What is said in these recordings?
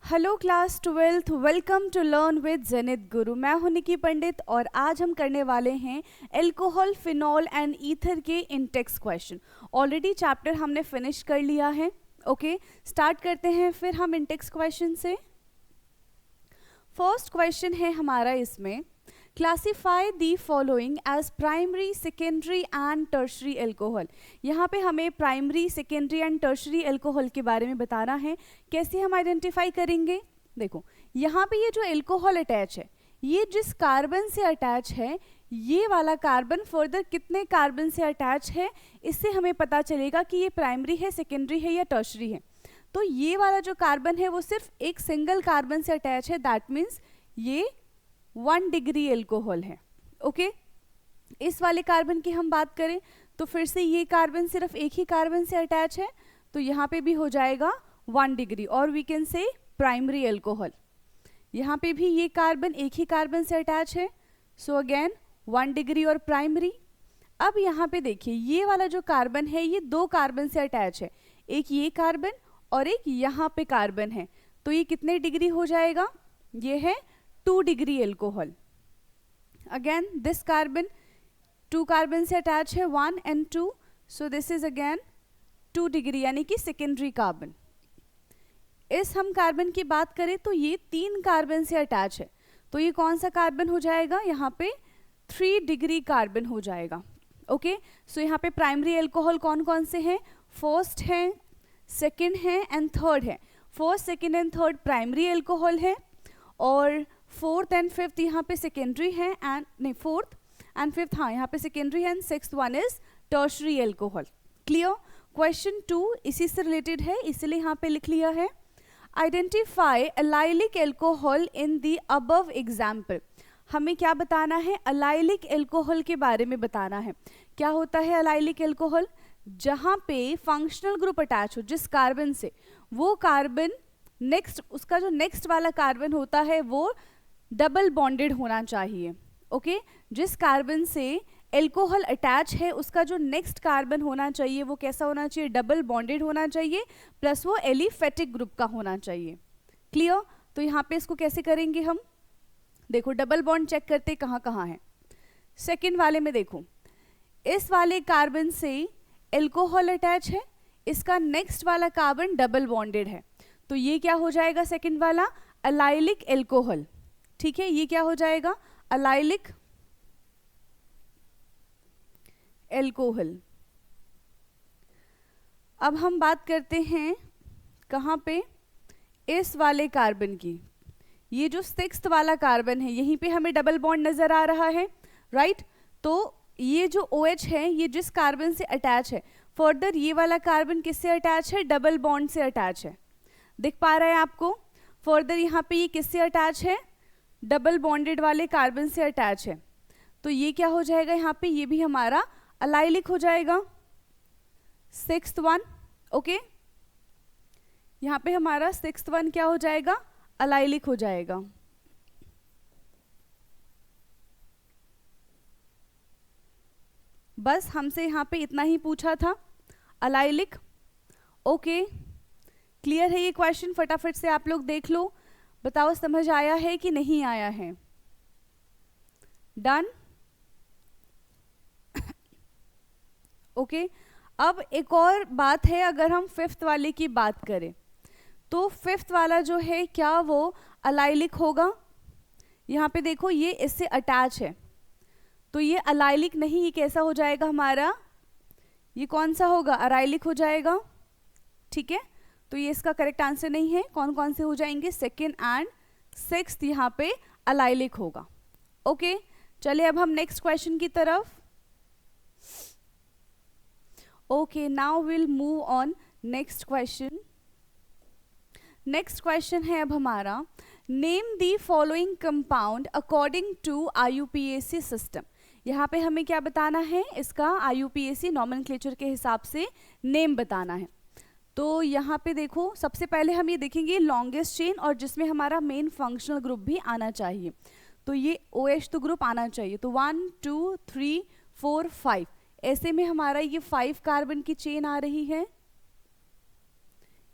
Hello class 12th, welcome to learn with Zenith Guru. मैं हूं निकी पंडित और आज हम करने वाले हैं एल्कोहल, फिनॉल एंड ईथर के इंटेक्स क्वेश्चन। ऑलरेडी चैप्टर हमने फिनिश कर लिया है। ओके, स्टार्ट करते हैं फिर हम इंटेक्स क्वेश्चन से। फर्स्ट क्वेश्चन है हमारा इसमें, classify the following as primary, secondary and tertiary alcohol. यहाँ पे हमें primary, secondary and tertiary alcohol के बारे में बताना है। कैसे हम आइडेंटिफाई करेंगे? देखो, यहाँ पे ये जो एल्कोहल अटैच है, ये जिस कार्बन से अटैच है, ये वाला कार्बन फर्दर कितने कार्बन से अटैच है, इससे हमें पता चलेगा कि ये प्राइमरी है, सेकेंडरी है या टर्शरी है। तो ये वाला जो कार्बन है वो सिर्फ एक सिंगल कार्बन से अटैच है, दैट मीन्स ये 1 डिग्री एल्कोहल है। ओके, इस वाले कार्बन की हम बात करें तो फिर से ये कार्बन सिर्फ एक ही कार्बन से अटैच है, तो यहाँ पे भी हो जाएगा 1 डिग्री और we can say primary alcohol. यहाँ पे भी ये कार्बन एक ही कार्बन से अटैच है, सो अगेन 1 डिग्री और प्राइमरी। अब यहाँ पे देखिए, ये वाला जो कार्बन है ये 2 कार्बन से अटैच है, एक ये कार्बन और एक यहाँ पे कार्बन है, तो ये कितने डिग्री हो जाएगा? ये है 2 degree alcohol. Again this carbon 2 carbon से अटैच है, 1 and 2, so this is again 2 degree यानी कि सेकेंडरी कार्बन। इस हम कार्बन की बात करें तो ये 3 कार्बन से अटैच है, तो ये कौन सा कार्बन हो जाएगा? यहाँ पे 3 डिग्री कार्बन हो जाएगा। ओके, सो यहाँ पे प्राइमरी एल्कोहल कौन कौन से हैं? फर्स्ट है, सेकेंड है एंड थर्ड है। First, second and third primary alcohol है और फोर्थ एंड फिफ्थ यहाँ पे सेकेंडरी है, एंड नहीं, फोर्थ एंड फिफ्थ हाँ यहाँ पे सेकेंडरी है, and sixth one is tertiary alcohol. Clear? Question 2 इसी से रिलेटेड है, इसलिए यहाँ पे लिख लिया है। Identify allylic alcohol in the above example. हमें क्या बताना है? अलाइलिक एल्कोहल के बारे में बताना है। क्या होता है अलाइलिक एल्कोहल? जहाँ पे फंक्शनल ग्रुप अटैच हो जिस कार्बन से, वो कार्बन नेक्स्ट, उसका जो नेक्स्ट वाला कार्बन होता है वो डबल बॉन्डेड होना चाहिए। ओके, जिस कार्बन से एल्कोहल अटैच है उसका जो नेक्स्ट कार्बन होना चाहिए वो कैसा होना चाहिए? डबल बॉन्डेड होना चाहिए, प्लस वो एलिफेटिक ग्रुप का होना चाहिए। क्लियर? तो यहाँ पे इसको कैसे करेंगे हम? देखो, डबल बॉन्ड चेक करते कहाँ कहाँ है। सेकेंड वाले में देखो, इस वाले कार्बन से एल्कोहल अटैच है, इसका नेक्स्ट वाला कार्बन डबल बॉन्डेड है, तो ये क्या हो जाएगा? सेकेंड वाला अलाइलिक एल्कोहल। ठीक है, ये क्या हो जाएगा? Allylic alcohol. अब हम बात करते हैं कहाँ पे? इस वाले कार्बन की। ये जो सिक्स्थ वाला कार्बन है, यहीं पे हमें डबल बॉन्ड नजर आ रहा है, राइट? तो ये जो OH है ये जिस कार्बन से अटैच है, फर्दर ये वाला कार्बन किससे अटैच है? डबल बॉन्ड से अटैच है। दिख पा रहा है आपको? फर्दर यहाँ पे ये किससे अटैच है? डबल बॉन्डेड वाले कार्बन से अटैच है, तो ये क्या हो जाएगा? यहाँ पे ये भी हमारा अलाइलिक हो जाएगा, सिक्स्थ वन। ओके, यहाँ पे हमारा सिक्स्थ वन क्या हो जाएगा? अलाइलिक हो जाएगा। बस हमसे यहाँ पे इतना ही पूछा था, अलाइलिक। ओके, क्लियर है ये क्वेश्चन? फटाफट से आप लोग देख लो, बताओ समझ आया है कि नहीं आया है? डन? ओके, अब एक और बात है, अगर हम फिफ्थ वाले की बात करें तो फिफ्थ वाला जो है क्या वो अलाइलिक होगा? यहाँ पे देखो, ये इससे अटैच है, तो ये अलाइलिक नहीं, ये कैसा हो जाएगा हमारा? ये कौन सा होगा? अराइलिक हो जाएगा। ठीक है, तो ये इसका करेक्ट आंसर नहीं है। कौन कौन से हो जाएंगे? सेकेंड एंड सिक्स्थ यहाँ पे अलाइलिक होगा। ओके, चलिए अब हम नेक्स्ट क्वेश्चन की तरफ। Okay, now will move on next question. Next question है अब हमारा, name the following compound according to IUPAC system. यहाँ पे हमें क्या बताना है? इसका IUPAC नॉमेनक्लेचर के हिसाब से नेम बताना है। तो यहाँ पे देखो, सबसे पहले हम ये देखेंगे लॉन्गेस्ट चेन, और जिसमें हमारा मेन फंक्शनल ग्रुप भी आना चाहिए, तो ये OH तो ग्रुप आना चाहिए। तो 1 2 3 4 5, ऐसे में हमारा ये 5 कार्बन की चेन आ रही है।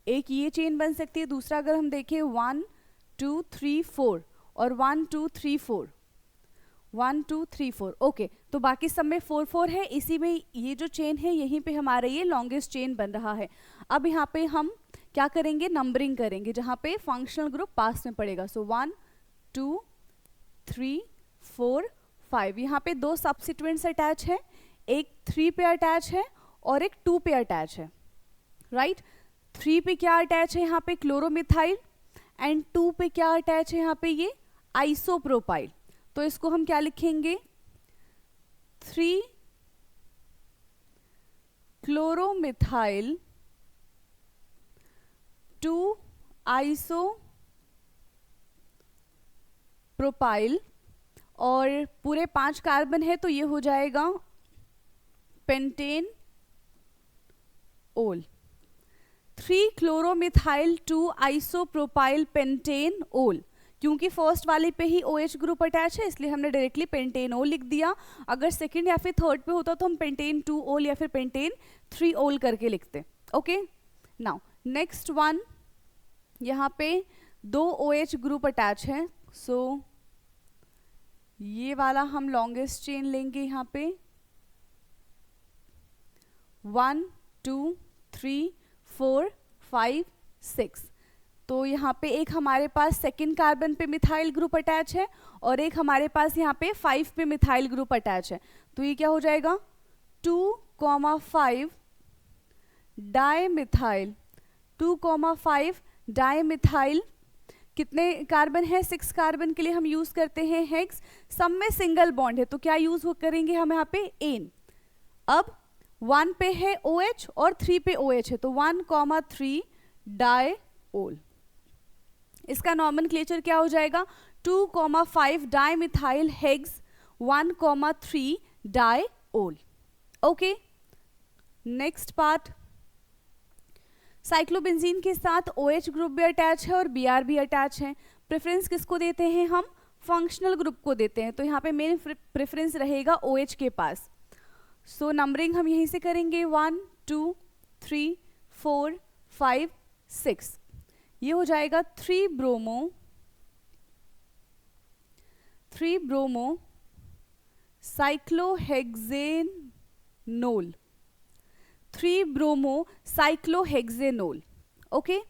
एक ये चेन बन सकती है, दूसरा अगर हम देखें 1 2 3 4 और 1 2 3 4 1 2 3 4 ओके, तो बाकी सब में 4 4 है, इसी में ये जो चेन है यहीं पे हमारा ये लॉन्गेस्ट चेन बन रहा है। अब यहाँ पे हम क्या करेंगे, नंबरिंग करेंगे जहाँ पे फंक्शनल ग्रुप पास में पड़ेगा। सो 1 2 3 4 5, यहाँ पे दो सब्स्टिट्यूएंट्स अटैच है, एक 3 पे अटैच है और एक 2 पे अटैच है, राइट। 3 पे क्या अटैच है यहाँ पे, क्लोरोमिथाइल, एंड 2 पे क्या अटैच है यहाँ पे, ये आइसोप्रोपाइल। तो इसको हम क्या लिखेंगे, 3 क्लोरोमिथाइल 2 आइसोप्रोपाइल, और पूरे 5 कार्बन है तो ये हो जाएगा पेंटेन ओल। 3 क्लोरोमिथाइल 2 आइसोप्रोपाइल पेंटेन ओल, क्योंकि फर्स्ट वाले पे ही OH ग्रुप अटैच है इसलिए हमने डायरेक्टली पेंटेन ओल लिख दिया। अगर सेकंड या फिर थर्ड पे होता तो हम पेंटेन 2 ओल या फिर पेंटेन 3 ओल करके लिखते। ओके, नाउ नेक्स्ट वन, यहाँ पे 2 OH ग्रुप अटैच है, सो ये वाला हम लॉन्गेस्ट चेन लेंगे यहाँ पे 1 2 3 4 5 6। तो यहाँ पे एक हमारे पास सेकेंड कार्बन पे मिथाइल ग्रुप अटैच है और एक हमारे पास यहाँ पे 5 पे मिथाइल ग्रुप अटैच है। तो ये क्या हो जाएगा 2,5 डाइमिथाइल, 2,5 डाइमिथाइल। कितने कार्बन है, 6 कार्बन के लिए हम यूज करते हैं हेक्स, सब में सिंगल बॉन्ड है तो क्या यूज करेंगे हम यहाँ पे एन। अब 1 पे है OH और 3 पे OH है तो 1,3 डाइओल। इसका नॉमेनक्लेचर क्या हो जाएगा 2,5 dimethyl hex 1,3 diol. Okay, next part, cyclobenzene के साथ OH ग्रुप भी अटैच है और Br भी अटैच है। प्रेफरेंस किसको देते हैं हम, फंक्शनल ग्रुप को देते हैं, तो यहाँ पे मेन प्रेफरेंस रहेगा OH के पास। सो नंबरिंग हम यहीं से करेंगे 1 2 3 4 5 6। ये हो जाएगा 3 bromo cyclohexanol, 3 bromo cyclohexanol. Okay,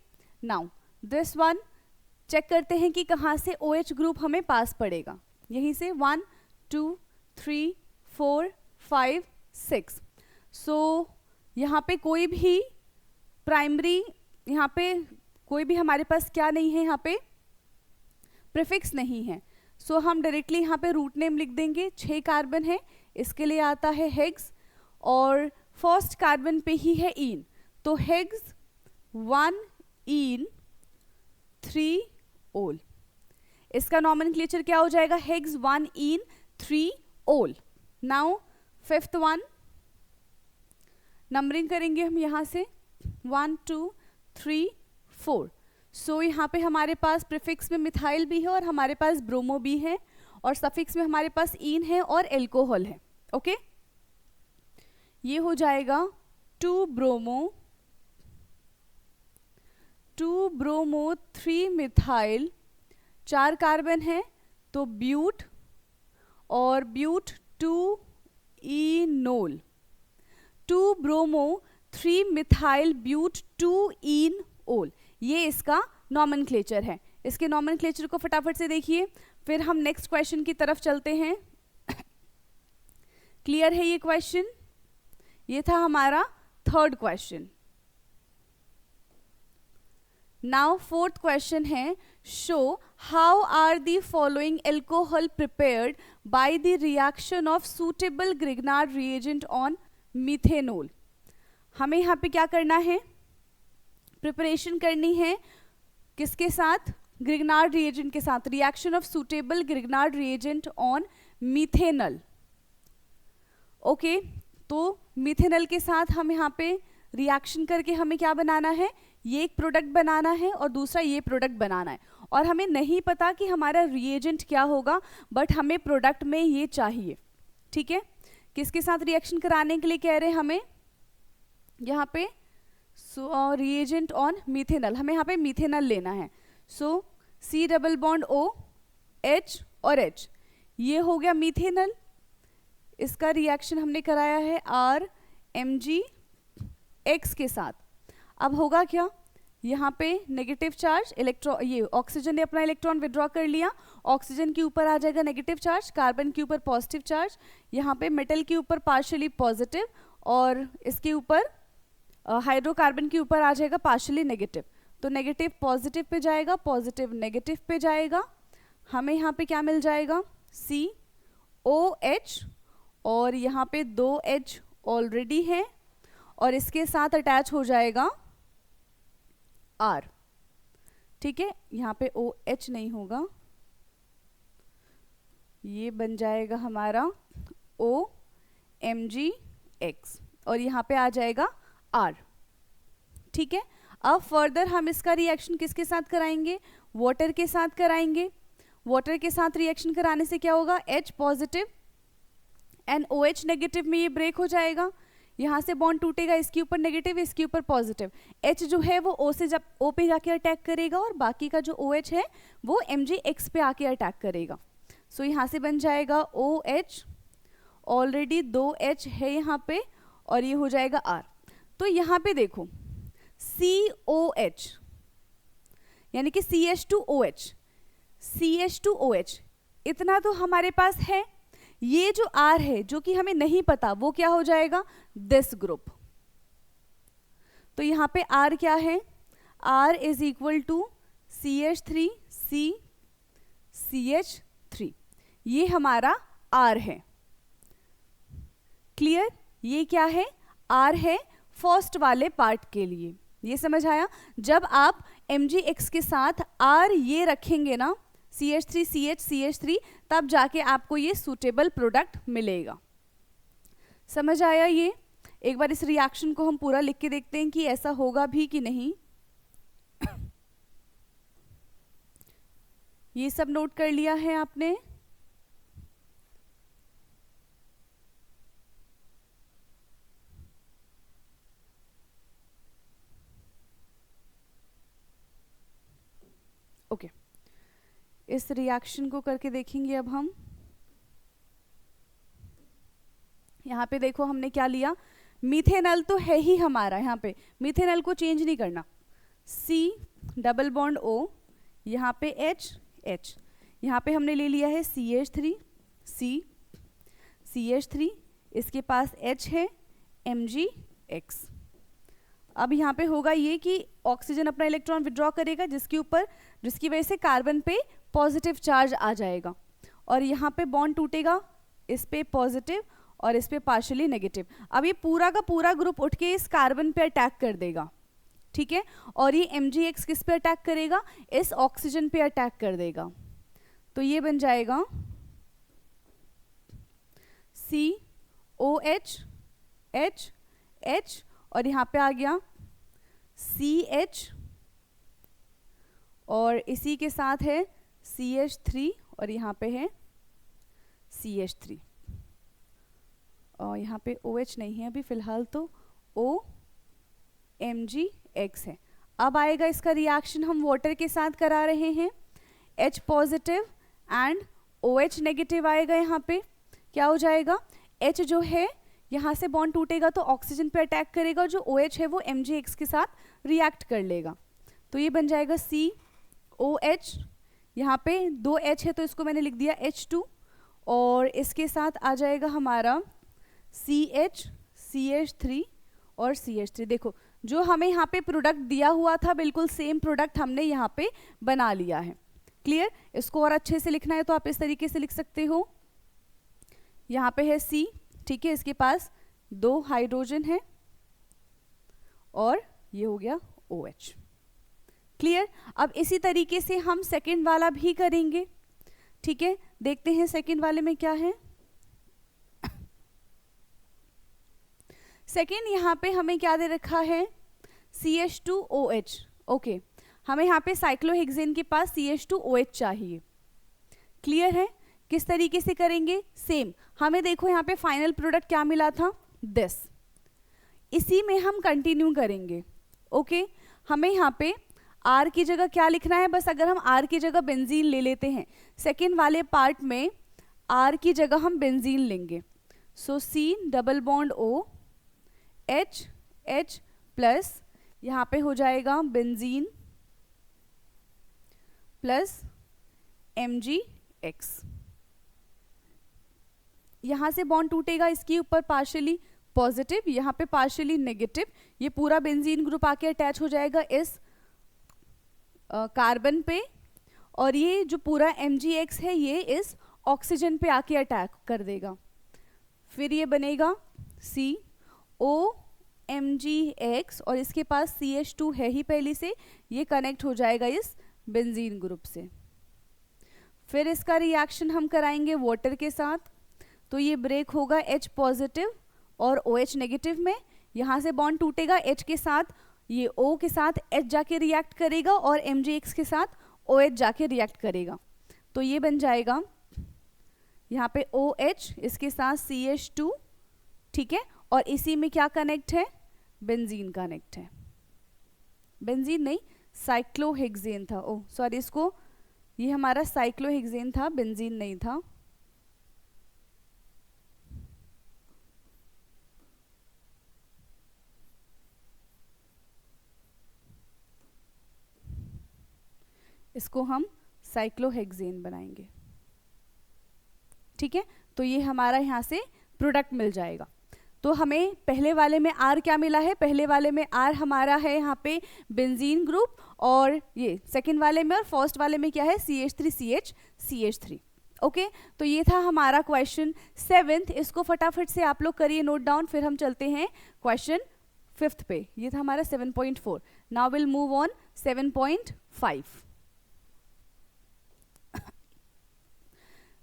now this one check करते हैं कि कहाँ से OH ग्रुप हमें पास पड़ेगा, यहीं से 1 2 3 4 5 6। सो यहाँ पे कोई भी प्राइमरी, यहाँ पे कोई भी हमारे पास क्या नहीं है, यहाँ पे प्रीफिक्स नहीं है। सो हम डायरेक्टली यहाँ पे रूट नेम लिख देंगे। 6 कार्बन है, इसके लिए आता है हेक्स और फर्स्ट कार्बन पे ही है इन, तो हेक्स 1 इन 3 ओल। इसका नॉमेनक्लेचर क्या हो जाएगा, हेक्स 1 इन 3 ओल। नाउ फिफ्थ वन, नंबरिंग करेंगे हम यहाँ से 1 2 3 4। सो यहाँ पे हमारे पास प्रीफिक्स में मिथाइल भी है और हमारे पास ब्रोमो भी है और सफिक्स में हमारे पास इन है और एल्कोहल है। ओके, ये हो जाएगा 2 ब्रोमो 3 मिथाइल, 4 कार्बन है तो ब्यूट और but 2 enol, 2 bromo 3 methyl but 2 en ol. ये इसका नॉमेनक्लेचर है। इसके नॉमेनक्लेचर को फटाफट से देखिए, फिर हम नेक्स्ट क्वेश्चन की तरफ चलते हैं। क्लियर है ये क्वेश्चन? ये था हमारा third question. Now fourth question है, show how are the following alcohol prepared by the reaction of suitable Grignard reagent on methanol. हमें यहाँ पे क्या करना है, प्रिपरेशन करनी है किसके साथ, ग्रिग्नार्ड रिएजेंट के साथ, reaction of suitable Grignard reagent on methanol. Okay, तो मिथेनॉल के साथ हम यहाँ पे रिएक्शन करके हमें क्या बनाना है, ये एक प्रोडक्ट बनाना है और दूसरा ये प्रोडक्ट बनाना है, और हमें नहीं पता कि हमारा रिएजेंट क्या होगा, बट हमें प्रोडक्ट में ये चाहिए। ठीक है, किसके साथ रिएक्शन कराने के लिए कह रहे हैं हमें, यहाँ पे सो रिएजेंट ऑन मिथेनल, हमें यहाँ पे मिथेनल लेना है। सो C double bond O, H और H, ये हो गया मिथेनल। इसका रिएक्शन हमने कराया है RMgX के साथ। अब होगा क्या, यहाँ पे नेगेटिव चार्ज, इलेक्ट्रॉन, ये ऑक्सीजन ने अपना इलेक्ट्रॉन विड्रॉ कर लिया, ऑक्सीजन के ऊपर आ जाएगा नेगेटिव चार्ज, कार्बन के ऊपर पॉजिटिव चार्ज, यहाँ पे मेटल के ऊपर पार्शियली पॉजिटिव और इसके ऊपर हाइड्रोकार्बन के ऊपर आ जाएगा पार्शियली नेगेटिव। तो नेगेटिव पॉजिटिव पे जाएगा, पॉजिटिव नेगेटिव पे जाएगा, हमें यहाँ पे क्या मिल जाएगा COH, और यहाँ पे 2H ऑलरेडी है और इसके साथ अटैच हो जाएगा R। ठीक है, यहाँ पे OH नहीं होगा, ये बन जाएगा हमारा OMgX और यहाँ पे आ जाएगा R। ठीक है, अब फर्दर हम इसका रिएक्शन किसके साथ कराएंगे, वाटर के साथ कराएंगे। वाटर के साथ रिएक्शन कराने से क्या होगा, H positive and OH negative में ये ब्रेक हो जाएगा, यहाँ से बॉन्ड टूटेगा, इसके ऊपर नेगेटिव, इसके ऊपर पॉजिटिव। H जो है वो O से जब O पे जाके अटैक करेगा और बाकी का जो OH है वो MgX पे आके अटैक करेगा। सो यहाँ से बन जाएगा OH, ऑलरेडी 2H है यहाँ पे और ये हो जाएगा R। तो यहाँ पे देखो COH यानी कि CH2OH, CH2OH इतना तो हमारे पास है। ये जो R है जो कि हमें नहीं पता वो क्या हो जाएगा, दिस ग्रुप। तो यहाँ पे R क्या है, R is equal to CH3C CH3, ये हमारा R है। क्लियर, ये क्या है, R है फर्स्ट वाले पार्ट के लिए। ये समझ आया, जब आप MgX के साथ R ये रखेंगे ना, CH3CH CH3, तब जाके आपको ये सूटेबल प्रोडक्ट मिलेगा। समझ आया ये? एक बार इस रिएक्शन को हम पूरा लिख के देखते हैं कि ऐसा होगा भी कि नहीं। ये सब नोट कर लिया है आपने? ओके, इस रिएक्शन को करके देखेंगे अब हम। यहाँ पे देखो हमने क्या लिया, मिथेनल तो है ही हमारा, यहाँ पे मिथेनल को चेंज नहीं करना। C डबल बॉन्ड O, यहाँ पे H H, यहाँ पे हमने ले लिया है CH3C CH3, इसके पास H है MgX। अब यहाँ पे होगा ये कि ऑक्सीजन अपना इलेक्ट्रॉन विड्रॉ करेगा जिसकी वजह से कार्बन पे पॉजिटिव चार्ज आ जाएगा और यहाँ पे बॉन्ड टूटेगा, इस पे पॉजिटिव और इस पे पार्शियली नेगेटिव। अब ये पूरा का पूरा ग्रुप उठ के इस कार्बन पे अटैक कर देगा, ठीक है, और ये MgX किस पे अटैक करेगा, इस ऑक्सीजन पे अटैक कर देगा। तो ये बन जाएगा COH H H और यहाँ पे आ गया CH और इसी के साथ है CH3 और यहाँ पे है CH3 और यहाँ पे OH नहीं है अभी फिलहाल, तो OMgX है। अब आएगा इसका रिएक्शन, हम वाटर के साथ करा रहे हैं, H positive and OH negative आएगा। यहाँ पे क्या हो जाएगा, H जो है यहाँ से बॉन्ड टूटेगा तो ऑक्सीजन पे अटैक करेगा, जो OH है वो MgX के साथ रिएक्ट कर लेगा। तो ये बन जाएगा COH, यहाँ पे 2H है तो इसको मैंने लिख दिया H2 और इसके साथ आ जाएगा हमारा CH CH3 और CH3। देखो जो हमें यहाँ पे प्रोडक्ट दिया हुआ था बिल्कुल सेम प्रोडक्ट हमने यहाँ पे बना लिया है। क्लियर, इसको और अच्छे से लिखना है तो आप इस तरीके से लिख सकते हो। यहाँ पे है C, ठीक है, इसके पास 2 हाइड्रोजन है और ये हो गया OH। क्लियर, अब इसी तरीके से हम सेकंड वाला भी करेंगे। ठीक है, देखते हैं सेकंड वाले में क्या है। सेकंड यहाँ पे हमें क्या दे रखा है, CH2OH। ओके, हमें यहाँ पे साइक्लोहेक्सेन के पास CH2OH चाहिए। क्लियर है, किस तरीके से करेंगे, सेम हमें देखो यहाँ पे फाइनल प्रोडक्ट क्या मिला था, दिस, इसी में हम कंटिन्यू करेंगे। ओके हमें यहाँ पे R की जगह क्या लिखना है, बस अगर हम R की जगह बेंजीन ले लेते हैं, सेकेंड वाले पार्ट में R की जगह हम बेंजीन लेंगे, सो C double bond O H plus यहाँ पे हो जाएगा बेंजीन प्लस MgX। यहाँ से बॉन्ड टूटेगा, इसके ऊपर पार्शियली पॉजिटिव, यहाँ पे पार्शियली नेगेटिव, ये पूरा बेंजीन ग्रुप आके अटैच हो जाएगा इस कार्बन पे, और ये जो पूरा MgX है ये इस ऑक्सीजन पे आके अटैक कर देगा। फिर ये बनेगा COMgX और इसके पास CH2 है ही पहले से, ये कनेक्ट हो जाएगा इस बेंजीन ग्रुप से। फिर इसका रिएक्शन हम कराएंगे वाटर के साथ, तो ये ब्रेक होगा H पॉजिटिव और OH नेगेटिव में, यहाँ से बॉन्ड टूटेगा H के साथ, ये O के साथ H जाके रिएक्ट करेगा और MgX के साथ OH जाके रिएक्ट करेगा, तो ये बन जाएगा यहाँ पे OH इसके साथ CH2, ठीक है, और इसी में क्या कनेक्ट है, बेंजीन कनेक्ट है, बेंजीन नहीं साइक्लोहेक्सेन था, ओह सॉरी, इसको ये हमारा साइक्लोहेक्सेन था, बेंजीन नहीं था। इसको हम साइक्लोहेक्सेन बनाएंगे, ठीक है, तो ये हमारा यहाँ से प्रोडक्ट मिल जाएगा। तो हमें पहले वाले में R क्या मिला है, पहले वाले में R हमारा है यहाँ पे बेंजीन ग्रुप, और ये सेकेंड वाले में और फर्स्ट वाले में क्या है CH3CH3। ओके तो ये था हमारा क्वेश्चन 7th, इसको फटाफट से आप लोग करिए नोट डाउन, फिर हम चलते हैं क्वेश्चन 5th पे। ये था हमारा 7.4। Now will move on 7.5।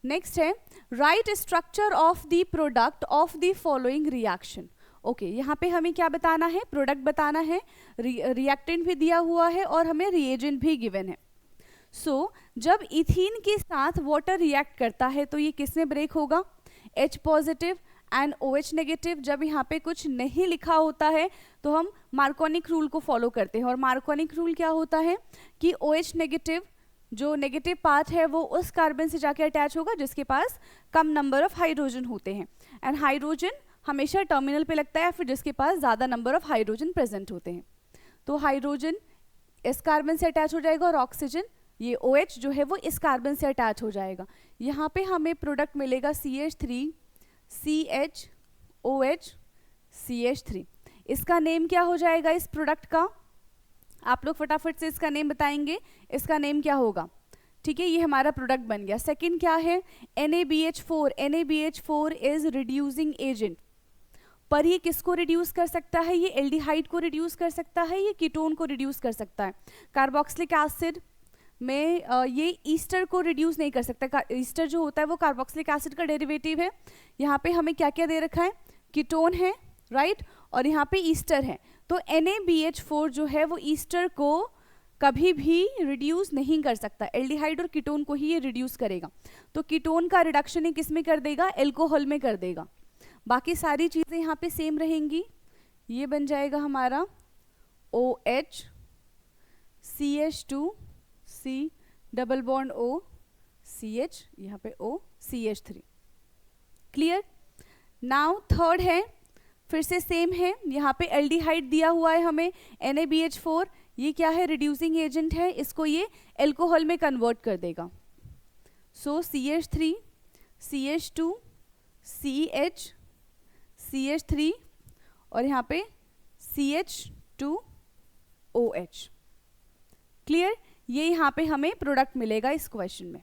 Next है write structure of the product of the following reaction. Okay यहाँ पे हमें क्या बताना है, प्रोडक्ट बताना है, रिएक्टेंट भी दिया हुआ है और हमें रिएजेंट भी गिवन है। सो जब इथीन के साथ वाटर रिएक्ट करता है तो ये किस में ब्रेक होगा, H positive and OH negative. जब यहाँ पे कुछ नहीं लिखा होता है तो हम मार्कोनिक रूल को फॉलो करते हैं, और मार्कोनिक रूल क्या होता है कि OH नेगेटिव जो नेगेटिव पार्ट है वो उस कार्बन से जाके अटैच होगा जिसके पास कम नंबर ऑफ हाइड्रोजन होते हैं, एंड हाइड्रोजन हमेशा टर्मिनल पे लगता है फिर जिसके पास ज़्यादा नंबर ऑफ हाइड्रोजन प्रेजेंट होते हैं। तो हाइड्रोजन इस कार्बन से अटैच हो जाएगा और ऑक्सीजन ये OH जो है वो इस कार्बन से अटैच हो जाएगा। यहाँ पे हमें प्रोडक्ट मिलेगा CH3 CHOH CH3। इसका नेम क्या हो जाएगा इस प्रोडक्ट का, आप लोग फटाफट से इसका नेम बताएंगे, इसका नेम क्या होगा, ठीक है, ये हमारा प्रोडक्ट बन गया। सेकंड क्या है NaBH4। NaBH4 is reducing agent, पर ये किसको रिड्यूस कर सकता है, ये एल्डिहाइड को रिड्यूस कर सकता है, ये कीटोन को रिड्यूस कर सकता है। कार्बोक्सिलिक एसिड में ये ईस्टर को रिड्यूस नहीं कर सकता। ईस्टर जो होता है वो कार्बोक्सिलिक एसिड का डेरिवेटिव है। यहाँ पे हमें क्या क्या दे रखा है, कीटोन है राइट, और यहाँ पे ईस्टर है। तो NaBH4 जो है वो ईस्टर को कभी भी रिड्यूस नहीं कर सकता, एल्डिहाइड और कीटोन को ही ये रिड्यूस करेगा। तो कीटोन का रिडक्शन ये किस में कर देगा, एल्कोहल में कर देगा। बाकी सारी चीज़ें यहाँ पे सेम रहेंगी। ये बन जाएगा हमारा OH CH2 C double bond O CH, यहाँ पे O CH3। Clear. Now third है, फिर से सेम है, यहाँ पे एल्डिहाइड दिया हुआ है हमें NaBH4, ये क्या है रिड्यूसिंग एजेंट है, इसको ये एल्कोहल में कन्वर्ट कर देगा। सो CH3 CH2 CH CH3 और यहाँ पे CH2OH। क्लियर, ये यहाँ पे हमें प्रोडक्ट मिलेगा इस क्वेश्चन में।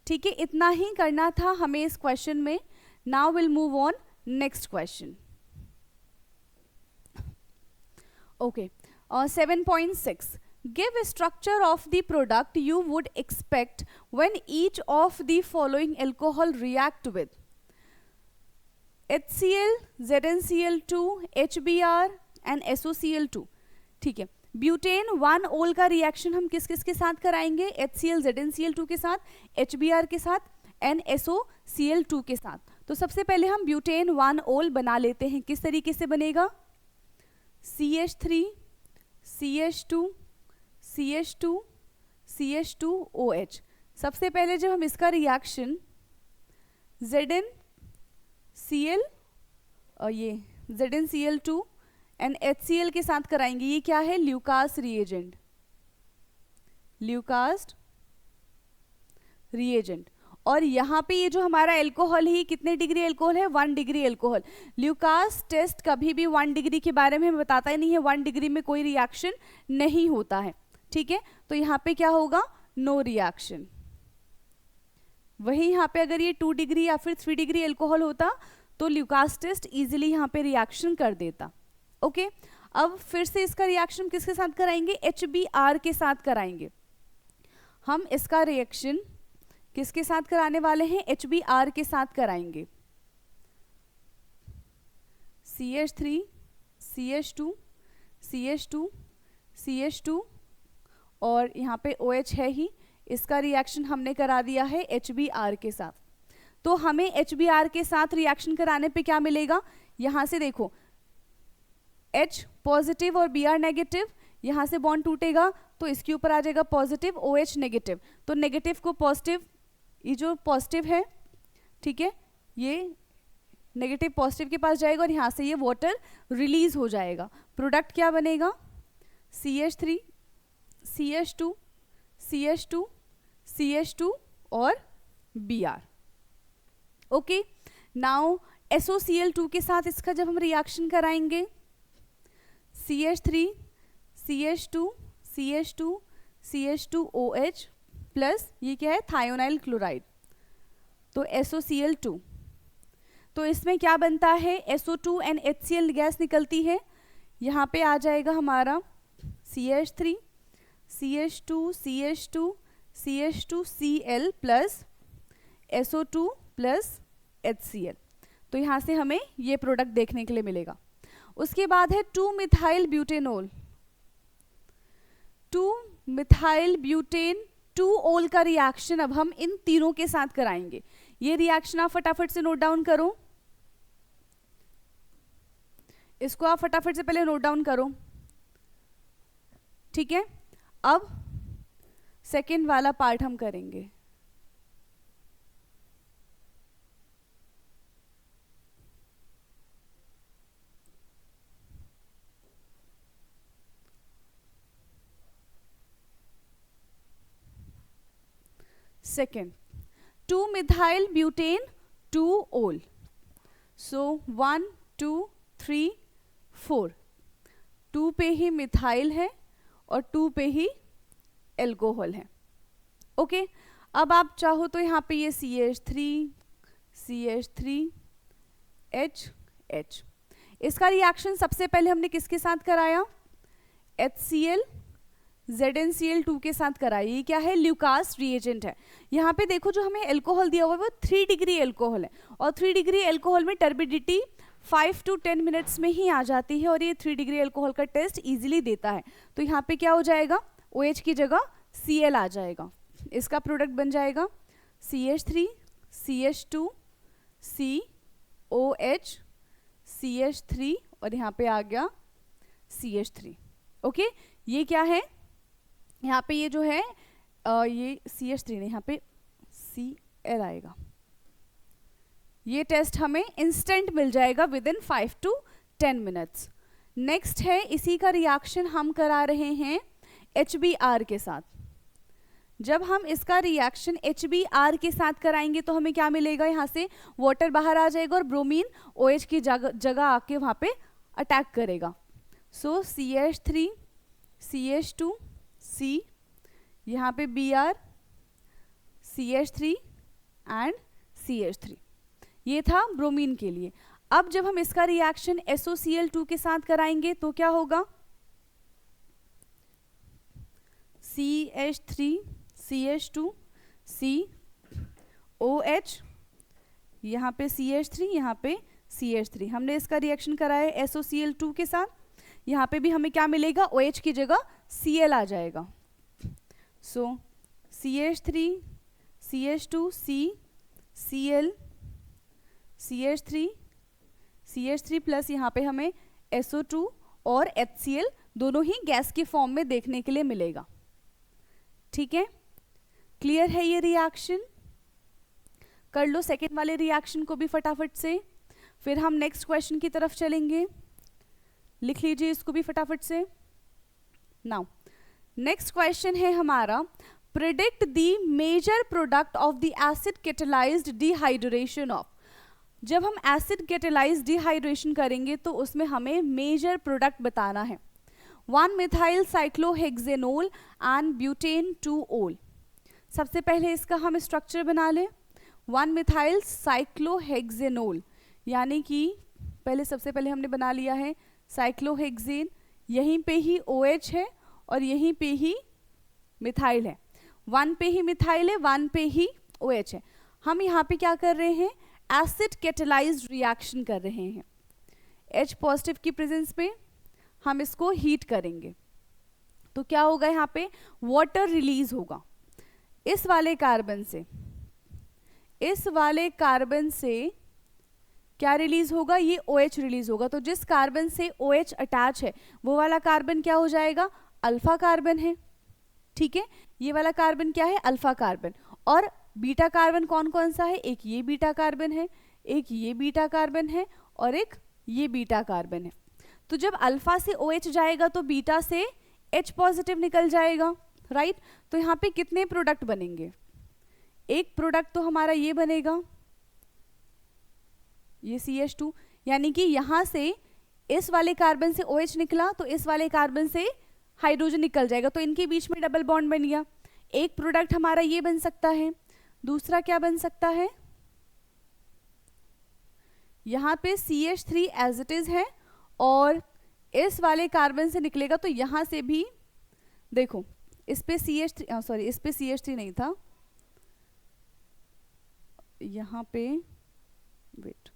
ठीक है, इतना ही करना था हमें इस क्वेश्चन में। Now will move on next question. Okay 7.6 give a structure of the product you would expect when each of the following alcohol react with HCl, ZnCl2, HBr and SOCl2। ठीक है, ब्यूटेन 1 ओल का reaction हम किस किस के साथ कराएंगे, HCl ZnCl2 के साथ, HBr के साथ एंड SOCl2 के साथ। तो सबसे पहले हम ब्यूटेन 1 ओल बना लेते हैं। किस तरीके से बनेगा, CH3 CH2 CH2 CH2OH। सबसे पहले जब हम इसका रिएक्शन ZnCl और ये ZnCl2 एंड HCl के साथ कराएंगे, ये क्या है? Lucas reagent, Lucas reagent. और यहाँ पे ये जो हमारा एल्कोहल है, कितने डिग्री एल्कोहल है? 1 डिग्री एल्कोहल। ल्यूकास टेस्ट कभी भी 1 डिग्री के बारे में हमें बताता ही नहीं है, 1 डिग्री में कोई रिएक्शन नहीं होता है, ठीक है। तो यहाँ पे क्या होगा? No reaction. वही यहाँ पे अगर ये 2 डिग्री या फिर 3 डिग्री एल्कोहल होता तो ल्यूकास टेस्ट इजीली यहाँ पे रिएक्शन कर देता। ओके, अब फिर से इसका रिएक्शन किसके साथ कराएंगे? HBr के साथ कराएंगे। हम इसका रिएक्शन किसके साथ कराने वाले हैं? HBr के साथ कराएंगे। CH3 CH2 CH2 CH2 और यहाँ पे OH है ही, इसका रिएक्शन हमने करा दिया है HBr के साथ। तो हमें HBr के साथ रिएक्शन कराने पे क्या मिलेगा? यहाँ से देखो H पॉजिटिव और Br नेगेटिव, यहाँ से बॉन्ड टूटेगा तो इसके ऊपर आ जाएगा पॉजिटिव, OH नेगेटिव। तो नेगेटिव को पॉजिटिव, ये जो पॉजिटिव है, ठीक है, ये नेगेटिव पॉजिटिव के पास जाएगा और यहाँ से ये वाटर रिलीज हो जाएगा। प्रोडक्ट क्या बनेगा? CH3 CH2 CH2 CH2 और Br। ओके, नाउ SOCl2 के साथ इसका जब हम रिएक्शन कराएंगे, CH3 CH2 CH2 CH2OH plus ये क्या है? थायोनाइल क्लोराइड, तो SOCl2। तो इसमें क्या बनता है? SO2 एंड HCl गैस निकलती है। यहाँ पे आ जाएगा हमारा CH3 CH2 CH2 CH2Cl plus SO2 plus HCl। तो यहाँ से हमें ये प्रोडक्ट देखने के लिए मिलेगा। उसके बाद है 2-मिथाइल ब्यूटेनॉल, 2-मिथाइल ब्यूटेन 2-ओल का रिएक्शन अब हम इन तीनों के साथ कराएंगे। ये रिएक्शन आप फटाफट से नोट डाउन करो, इसको आप फटाफट से पहले नोट डाउन करो, ठीक है। अब सेकेंड वाला पार्ट हम करेंगे। Second, 2-methyl butane 2-ol. So 1 2 3 4, 2 पे ही मिथाइल है और 2 पे ही एल्कोहल है। ओके, अब आप चाहो तो यहाँ पे ये CH3 इसका रिएक्शन सबसे पहले हमने किसके साथ कराया? HCl ZnCl2 के साथ कराया। ये क्या है? ल्यूकास रिएजेंट है। यहाँ पे देखो जो हमें एल्कोहल दिया हुआ है वो 3 डिग्री एल्कोहल है और 3 डिग्री एल्कोहल में टर्बिडिटी 5 to 10 मिनट्स में ही आ जाती है और ये 3 डिग्री एल्कोहल का टेस्ट इजीली देता है। तो यहाँ पे क्या हो जाएगा? OH की जगह Cl आ जाएगा। इसका प्रोडक्ट बन जाएगा CH3 CH2 COH CH3 और यहाँ पे आ गया CH3। ओके, ये क्या है? यहाँ पे ये जो है ये CH3 नहीं, यहाँ पे Cl आएगा। ये टेस्ट हमें इंस्टेंट मिल जाएगा with in 5 to 10 minutes. Next है, इसी का रिएक्शन हम करा रहे हैं HBr के साथ। जब हम इसका रिएक्शन HBr के साथ कराएंगे तो हमें क्या मिलेगा? यहाँ से वाटर बाहर आ जाएगा और ब्रोमीन OH की जगह आके वहाँ पे अटैक करेगा। सो CH3 CH2 C, यहाँ पे Br CH3 एंड CH3, ये था ब्रोमीन के लिए। अब जब हम इसका रिएक्शन SOCl2 के साथ कराएंगे तो क्या होगा? CH3 CH2 COH, यहाँ पे CH3 यहाँ पे CH3। हमने इसका रिएक्शन कराया है SOCl2 के साथ। यहाँ पे भी हमें क्या मिलेगा? OH की जगह Cl आ जाएगा। सो CH3 CH2 C Cl CH3 plus यहाँ पे हमें SO2 और HCl दोनों ही गैस के फॉर्म में देखने के लिए मिलेगा। ठीक है, क्लियर है ये रिएक्शन? कर लो सेकेंड वाले रिएक्शन को भी फटाफट से, फिर हम नेक्स्ट क्वेश्चन की तरफ चलेंगे। लिख लीजिए इसको भी फटाफट से। नाउ नेक्स्ट क्वेश्चन है हमारा, predict the major product of the acid catalysed dehydration of. जब हम एसिड कैटालाइज्ड डिहाइड्रेशन करेंगे तो उसमें हमें मेजर प्रोडक्ट बताना है। 1 मिथाइल साइक्लोहेक्सेनोल एंड ब्यूटेन 2-ओल। सबसे पहले इसका हम स्ट्रक्चर बना लें। 1 मिथाइल साइक्लोहेक्सेनोल, यानी कि सबसे पहले हमने बना लिया है साइक्लोहेक्सेन, यहीं पे ही OH है और यहीं पे ही मिथाइल है। 1 पे ही मिथाइल है, 1 पे ही OH है। हम यहाँ पे क्या कर रहे हैं, एसिड कैटालाइज्ड रिएक्शन कर रहे हैं। H पॉजिटिव की प्रेजेंस में हम इसको हीट करेंगे तो क्या होगा, यहाँ पे वाटर रिलीज होगा। इस वाले कार्बन से क्या रिलीज होगा, ये OH रिलीज होगा। तो जिस कार्बन से OH अटैच है वो वाला कार्बन क्या हो जाएगा, अल्फा कार्बन है। ठीक है, ये वाला कार्बन क्या है, अल्फा कार्बन। और बीटा कार्बन कौन कौन सा है, एक ये बीटा कार्बन है, एक ये बीटा कार्बन है और एक ये बीटा कार्बन है। तो जब अल्फा से OH जाएगा तो बीटा से H पॉजिटिव निकल जाएगा, राइट। तो यहाँ पे कितने प्रोडक्ट बनेंगे, एक प्रोडक्ट तो हमारा ये बनेगा, ये CH2, यानी कि यहाँ से इस वाले कार्बन से OH निकला तो इस वाले कार्बन से हाइड्रोजन निकल जाएगा, तो इनके बीच में डबल बॉन्ड बन गया। एक प्रोडक्ट हमारा ये बन सकता है, दूसरा क्या बन सकता है, यहाँ पे CH3 एज इट इज है और इस वाले कार्बन से निकलेगा तो यहाँ से भी देखो, इस पे CH3 नहीं था, यहाँ पे वेट,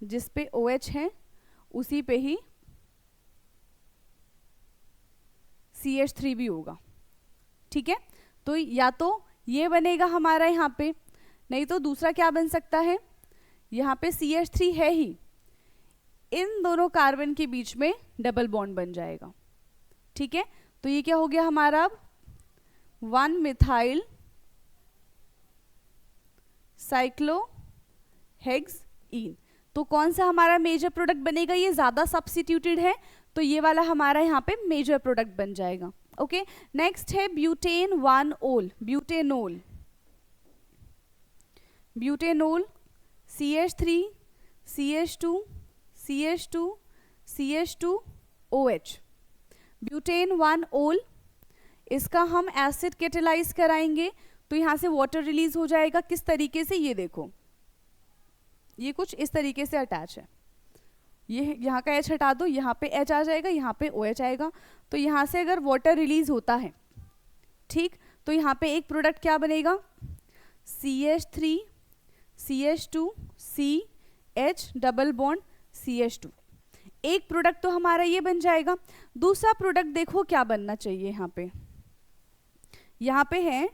जिस पे OH है उसी पे ही CH3 भी होगा। ठीक है, तो या तो ये बनेगा हमारा यहाँ पे, नहीं तो दूसरा क्या बन सकता है, यहाँ पे CH3 है ही, इन दोनों कार्बन के बीच में डबल बॉन्ड बन जाएगा। ठीक है, तो ये क्या हो गया हमारा, अब 1 मिथाइल साइक्लोहेक्सेन। तो कौन सा हमारा मेजर प्रोडक्ट बनेगा, ये ज्यादा सब्स्टिट्यूटेड है तो ये वाला हमारा यहाँ पे मेजर प्रोडक्ट बन जाएगा। ओके, नेक्स्ट है ब्यूटेन 1-ओल, butanol. Butanol CH3 CH2 CH2 CH2 OH, butane 1-ओल। इसका हम एसिड कैटालाइज कराएंगे तो यहाँ से वाटर रिलीज हो जाएगा। किस तरीके से, ये देखो, ये कुछ इस तरीके से अटैच है, ये यहाँ का H हटा दो, यहाँ पे H आ जाएगा, यहाँ पे OH आएगा। तो यहाँ से अगर वाटर रिलीज होता है, ठीक, तो यहाँ पे एक प्रोडक्ट क्या बनेगा, CH3 CH2 CH double bond CH2, एक प्रोडक्ट तो हमारा ये बन जाएगा। दूसरा प्रोडक्ट देखो क्या बनना चाहिए, यहाँ पे है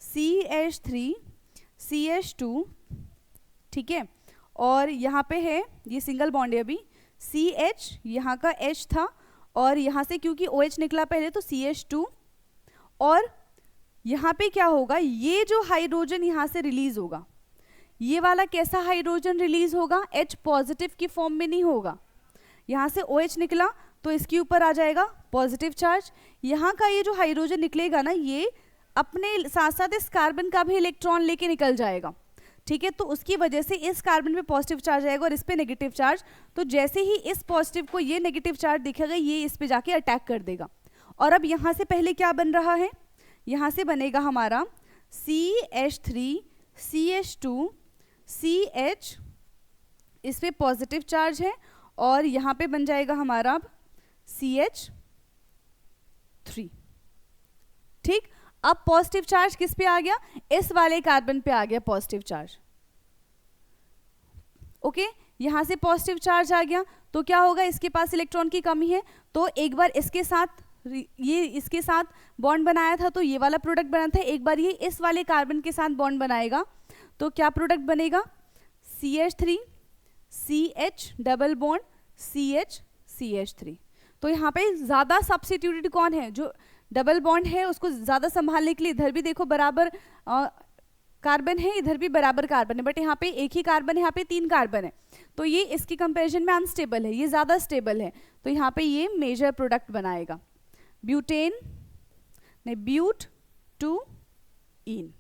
CH3 CH2, ठीक है, और यहाँ पे है, ये सिंगल बॉन्ड है अभी, CH, यहाँ का H था और यहाँ से क्योंकि OH निकला पहले तो CH2, और यहाँ पे क्या होगा, ये जो हाइड्रोजन यहाँ से रिलीज होगा, ये वाला कैसा हाइड्रोजन रिलीज होगा, H पॉजिटिव की फॉर्म में नहीं होगा। यहाँ से OH निकला तो इसके ऊपर आ जाएगा पॉजिटिव चार्ज। यहाँ का ये जो हाइड्रोजन निकलेगा ना, ये अपने साथ साथ इस कार्बन का भी इलेक्ट्रॉन लेके निकल जाएगा। ठीक है, तो उसकी वजह से इस कार्बन पे पॉजिटिव चार्ज आएगा और इस पे नेगेटिव चार्ज। तो जैसे ही इस पॉजिटिव को ये नेगेटिव चार्ज दिखेगा, ये इस पे जाके अटैक कर देगा। और अब यहाँ से पहले क्या बन रहा है, यहाँ से बनेगा हमारा CH3 CH2 CH, इस पे पॉजिटिव चार्ज है और यहाँ पे बन जाएगा हमारा अब CH3। ठीक, अब पॉजिटिव चार्ज किस पे आ गया, इस वाले कार्बन पे आ गया पॉजिटिव चार्ज। ओके, यहां से पॉजिटिव चार्ज आ गया तो क्या होगा, इसके पास इलेक्ट्रॉन की कमी है तो एक बार इसके साथ ये इसके साथ बॉन्ड बनाया था तो ये वाला प्रोडक्ट बना था, एक बार ये इस वाले कार्बन के साथ बॉन्ड बनाएगा तो क्या प्रोडक्ट बनेगा, CH3 CH double bond CH CH3। तो यहाँ पे ज़्यादा सब्स्टिट्यूटेड कौन है, जो डबल बॉन्ड है उसको ज़्यादा संभालने के लिए इधर भी देखो बराबर कार्बन है, इधर भी बराबर कार्बन है, बट यहाँ पे एक ही कार्बन है, यहाँ पे 3 कार्बन है, तो ये इसके कंपैरिजन में अनस्टेबल है, ये ज़्यादा स्टेबल है, तो यहाँ पे ये मेजर प्रोडक्ट बनाएगा ब्यूटेन, नहीं ब्यूट टू इन।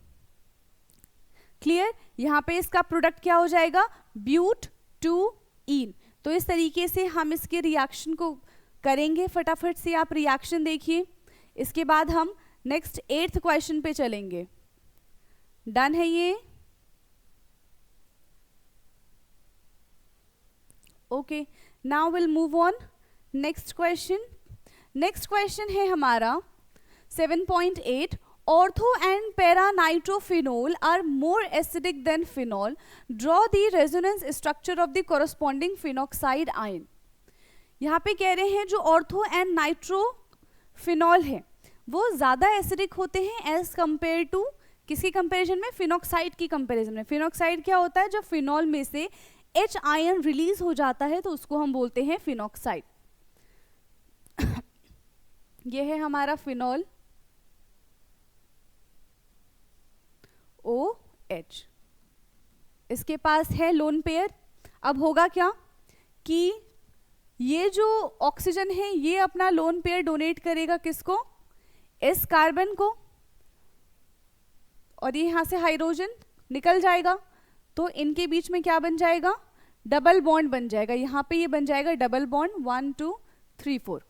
क्लियर, यहाँ पे इसका प्रोडक्ट क्या हो जाएगा, ब्यूट टू इन। तो इस तरीके से हम इसके रिएक्शन को करेंगे। फटाफट से आप रिएक्शन देखिए, इसके बाद हम नेक्स्ट 8th क्वेश्चन पे चलेंगे। डन है ये, okay, now will move on next question. Next question है हमारा 7.8, ortho and para nitrophenol are more acidic than phenol, draw the resonance structure of the corresponding phenoxide ion. यहाँ पे कह रहे हैं जो ऑर्थो एंड नाइट्रोफिनॉल है वो ज़्यादा एसिडिक होते हैं एज कंपेयर टू, किसकी कंपैरिजन में, फिनॉक्साइड की कंपैरिजन में। फिनॉक्साइड क्या होता है, जब फिनॉल में से H आयन रिलीज हो जाता है तो उसको हम बोलते हैं फिनॉक्साइड। ये है हमारा फिनॉल OH, इसके पास है लोन पेयर। अब होगा क्या कि ये जो ऑक्सीजन है ये अपना लोन पेयर डोनेट करेगा किसको, इस कार्बन को, और ये यहाँ से हाइड्रोजन निकल जाएगा, तो इनके बीच में क्या बन जाएगा, डबल बॉन्ड बन जाएगा। यहाँ पे ये बन जाएगा डबल बॉन्ड 1 2 3 4,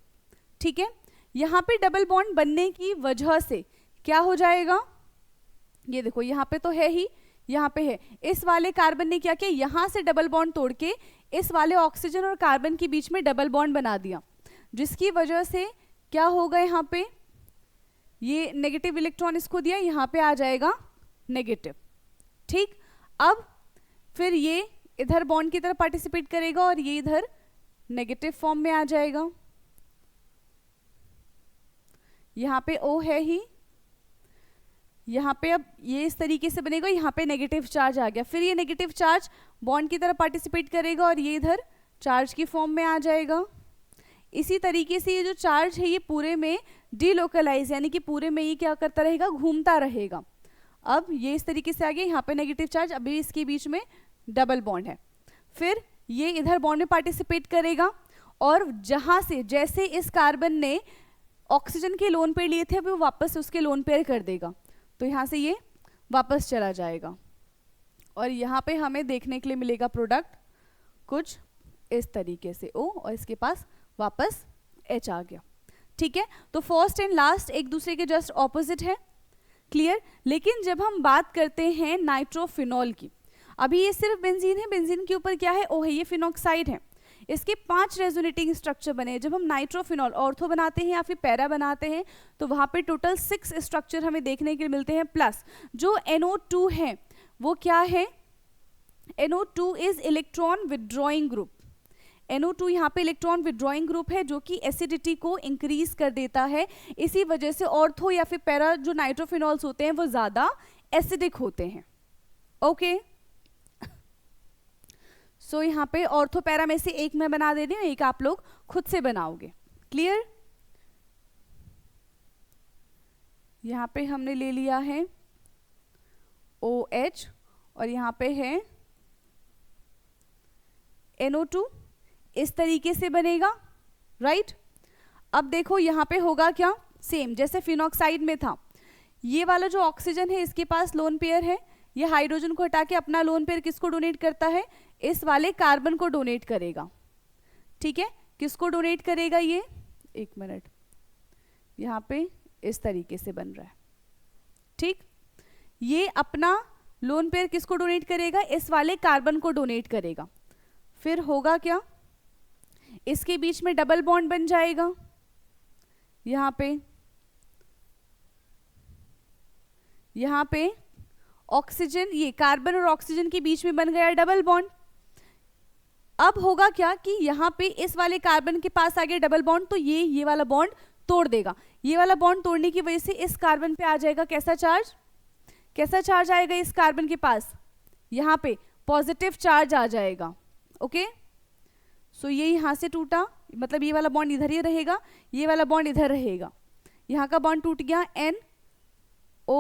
ठीक है। यहाँ पे डबल बॉन्ड बनने की वजह से क्या हो जाएगा, ये देखो यहाँ पे तो है ही, यहाँ पे है, इस वाले कार्बन ने क्या किया, यहाँ से डबल बॉन्ड तोड़ के इस वाले ऑक्सीजन और कार्बन के बीच में डबल बॉन्ड बना दिया, जिसकी वजह से क्या होगा, यहाँ पे ये नेगेटिव इलेक्ट्रॉन इसको दिया, यहाँ पे आ जाएगा नेगेटिव, ठीक। अब फिर ये इधर बॉन्ड की तरफ पार्टिसिपेट करेगा और ये इधर नेगेटिव फॉर्म में आ जाएगा, यहाँ पे O है ही, यहाँ पे अब ये इस तरीके से बनेगा, यहाँ पे नेगेटिव चार्ज आ गया, फिर ये नेगेटिव चार्ज बॉन्ड की तरफ पार्टिसिपेट करेगा और ये इधर चार्ज की फॉर्म में आ जाएगा। इसी तरीके से ये जो चार्ज है ये पूरे में डीलोकलाइज, यानी कि पूरे में ये क्या करता रहेगा, घूमता रहेगा। अब ये इस तरीके से आ गया, यहाँ पे नेगेटिव चार्ज, अभी इसके बीच में डबल बॉन्ड है, फिर ये इधर बॉन्ड में पार्टिसिपेट करेगा और जहाँ से जैसे इस कार्बन ने ऑक्सीजन के लोन पेयर लिए थे वो वापस उसके लोन पेयर कर देगा, तो यहाँ से ये वापस चला जाएगा और यहाँ पे हमें देखने के लिए मिलेगा प्रोडक्ट कुछ इस तरीके से O, और इसके पास वापस H आ गया, ठीक है। तो फर्स्ट एंड लास्ट एक दूसरे के जस्ट ऑपोजिट है, क्लियर। लेकिन जब हम बात करते हैं नाइट्रोफिनॉल की, अभी ये सिर्फ बेंजीन है, बेंजीन के ऊपर क्या है, O है, ये फिनॉक्साइड है, इसके 5 रेजोनेटिंग स्ट्रक्चर बने। जब हम नाइट्रोफिनॉल ऑर्थो बनाते हैं या फिर पैरा बनाते हैं तो वहाँ पे टोटल 6 स्ट्रक्चर हमें देखने के लिए मिलते हैं, प्लस जो NO2 है वो क्या है, NO2 is electron withdrawing group. NO2 यहाँ पे इलेक्ट्रॉन विदड्रॉइंग ग्रुप है जो कि एसिडिटी को इंक्रीज कर देता है, इसी वजह से ऑर्थो या फिर पैरा जो नाइट्रोफिनॉल्स होते हैं वो ज़्यादा एसिडिक होते हैं, ओके। सो यहाँ पे ऑर्थो पैरा में से एक मैं बना दे रही हूँ, एक आप लोग खुद से बनाओगे, क्लियर। यहाँ पे हमने ले लिया है OH और यहाँ पे है NO2, इस तरीके से बनेगा, राइट। अब देखो यहाँ पे होगा क्या, सेम जैसे फिनॉक्साइड में था, ये वाला जो ऑक्सीजन है इसके पास लोन पेयर है, ये हाइड्रोजन को हटा के अपना लोन पेयर किसको डोनेट करता है, इस वाले कार्बन को डोनेट करेगा, ठीक है। किसको डोनेट करेगा ये, एक मिनट, यहाँ पे इस तरीके से बन रहा है, ठीक। ये अपना लोन पेयर किसको डोनेट करेगा, इस वाले कार्बन को डोनेट करेगा, फिर होगा क्या, इसके बीच में डबल बॉन्ड बन जाएगा, यहाँ पे ऑक्सीजन, ये कार्बन और ऑक्सीजन के बीच में बन गया डबल बॉन्ड। अब होगा क्या कि यहाँ पे इस वाले कार्बन के पास आ गया डबल बॉन्ड, तो ये वाला बॉन्ड तोड़ देगा, ये वाला बॉन्ड तोड़ने की वजह से इस कार्बन पे आ जाएगा कैसा चार्ज, कैसा चार्ज आएगा इस कार्बन के पास, यहाँ पे पॉजिटिव चार्ज आ जाएगा, ओके। सो ये यहाँ से टूटा, मतलब ये वाला बॉन्ड इधर ही रहेगा, ये वाला बॉन्ड इधर रहेगा, यहाँ का बॉन्ड टूट गया NO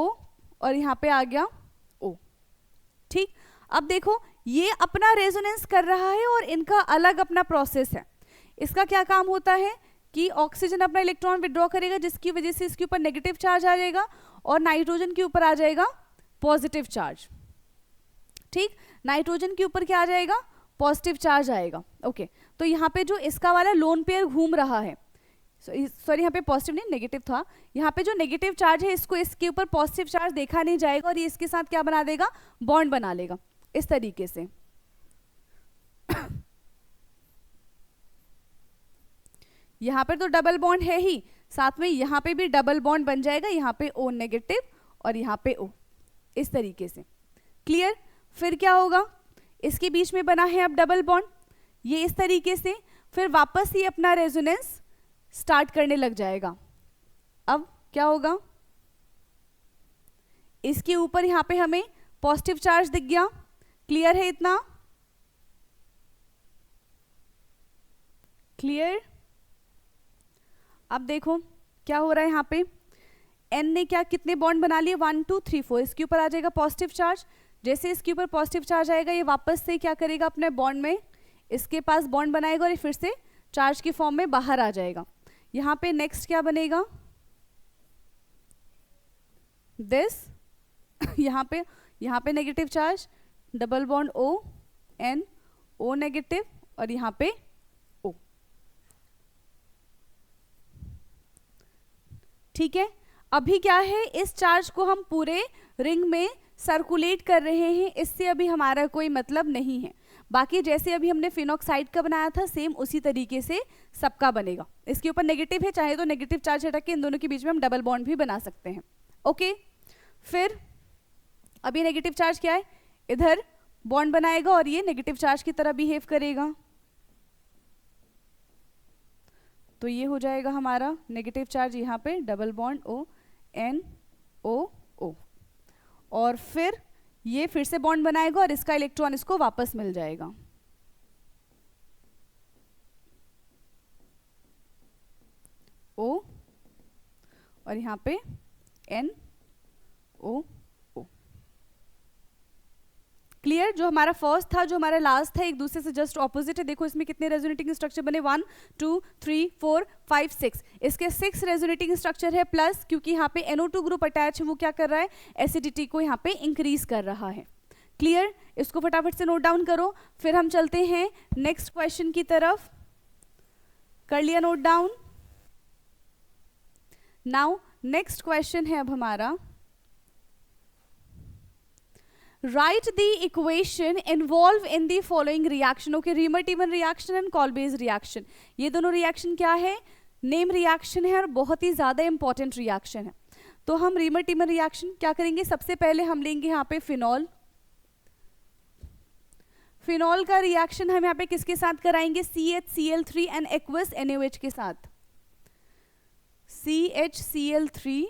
और यहाँ पे आ गया O। ठीक, अब देखो ये अपना रेजोनेंस कर रहा है और इनका अलग अपना प्रोसेस है। इसका क्या काम होता है कि ऑक्सीजन अपना इलेक्ट्रॉन विड्रॉ करेगा, जिसकी वजह से इसके ऊपर नेगेटिव चार्ज आ जाएगा और नाइट्रोजन के ऊपर आ जाएगा पॉजिटिव चार्ज। ठीक, नाइट्रोजन के ऊपर क्या आ जाएगा, पॉजिटिव चार्ज आएगा। ओके, तो यहाँ पे जो इसका वाला लोन पेयर घूम रहा है, सॉरी यहाँ पे पॉजिटिव नहीं नेगेटिव था, यहाँ पे जो नेगेटिव चार्ज है इसको इसके ऊपर पॉजिटिव चार्ज देखा नहीं जाएगा और ये इसके साथ क्या बना देगा, बॉन्ड बना लेगा इस तरीके से। यहाँ पर तो डबल बॉन्ड है ही, साथ में यहाँ पे भी डबल बॉन्ड बन जाएगा, यहाँ पे O नेगेटिव और यहाँ पे O, इस तरीके से। क्लियर? फिर क्या होगा, इसके बीच में बना है अब डबल बॉन्ड, ये इस तरीके से, फिर वापस ये अपना रेजोनेंस स्टार्ट करने लग जाएगा। अब क्या होगा, इसके ऊपर यहाँ पे हमें पॉजिटिव चार्ज दिख गया। क्लियर है इतना? क्लियर? अब देखो क्या हो रहा है, यहाँ पे N ने क्या कितने बॉन्ड बना लिए, 1 2 3 4, इसके ऊपर आ जाएगा पॉजिटिव चार्ज। जैसे इसके ऊपर पॉजिटिव चार्ज आएगा ये वापस से क्या करेगा, अपने बॉन्ड में इसके पास बॉन्ड बनाएगा और ये फिर से चार्ज की फॉर्म में बाहर आ जाएगा। यहाँ पे नेक्स्ट क्या बनेगा, दिस यहाँ पे negative charge, double bond O N O negative और यहाँ पे O। ठीक है, अभी क्या है, इस चार्ज को हम पूरे रिंग में सर्कुलेट कर रहे हैं, इससे अभी हमारा कोई मतलब नहीं है। बाकी जैसे अभी हमने फिनॉक्साइड का बनाया था सेम उसी तरीके से सबका बनेगा। इसके ऊपर नेगेटिव है, चाहे तो नेगेटिव चार्ज हटा के इन दोनों के बीच में हम डबल बॉन्ड भी बना सकते हैं। ओके, फिर अभी नेगेटिव चार्ज क्या है, इधर बॉन्ड बनाएगा और ये नेगेटिव चार्ज की तरह बिहेव करेगा, तो ये हो जाएगा हमारा नेगेटिव चार्ज, यहाँ पे double bond O N O O, और फिर ये फिर से बॉन्ड बनाएगा और इसका इलेक्ट्रॉन इसको वापस मिल जाएगा। O और यहाँ पे N O O। क्लियर? जो हमारा फर्स्ट था, जो हमारा लास्ट था, एक दूसरे से जस्ट ऑपोजिट है। देखो इसमें कितने रेजोनेटिंग स्ट्रक्चर बने, 1 2 3 4 5 6, इसके 6 रेजोनेटिंग स्ट्रक्चर है, प्लस क्योंकि यहाँ पे NO2 ग्रुप अटैच है वो क्या कर रहा है, एसिडिटी को यहाँ पे इंक्रीज कर रहा है। क्लियर? इसको फटाफट से नोट डाउन करो, फिर हम चलते हैं नेक्स्ट क्वेश्चन की तरफ। कर लिया note down? Now next question है अब हमारा, write the equation involved in the following reaction। Okay, Reimer Tiemann reaction and Kolbe's reaction, ये दोनों रिएक्शन क्या है, नेम रिएक्शन है और बहुत ही ज्यादा इंपॉर्टेंट रिएक्शन है। तो हम रीमर-टीमन रिएक्शन क्या करेंगे, सबसे पहले हम लेंगे यहाँ पे फिनॉल। फिनॉल का रिएक्शन हम यहाँ पे किसके साथ कराएंगे, CHCl3 एंड एक्वस NaOH के साथ, CHCl3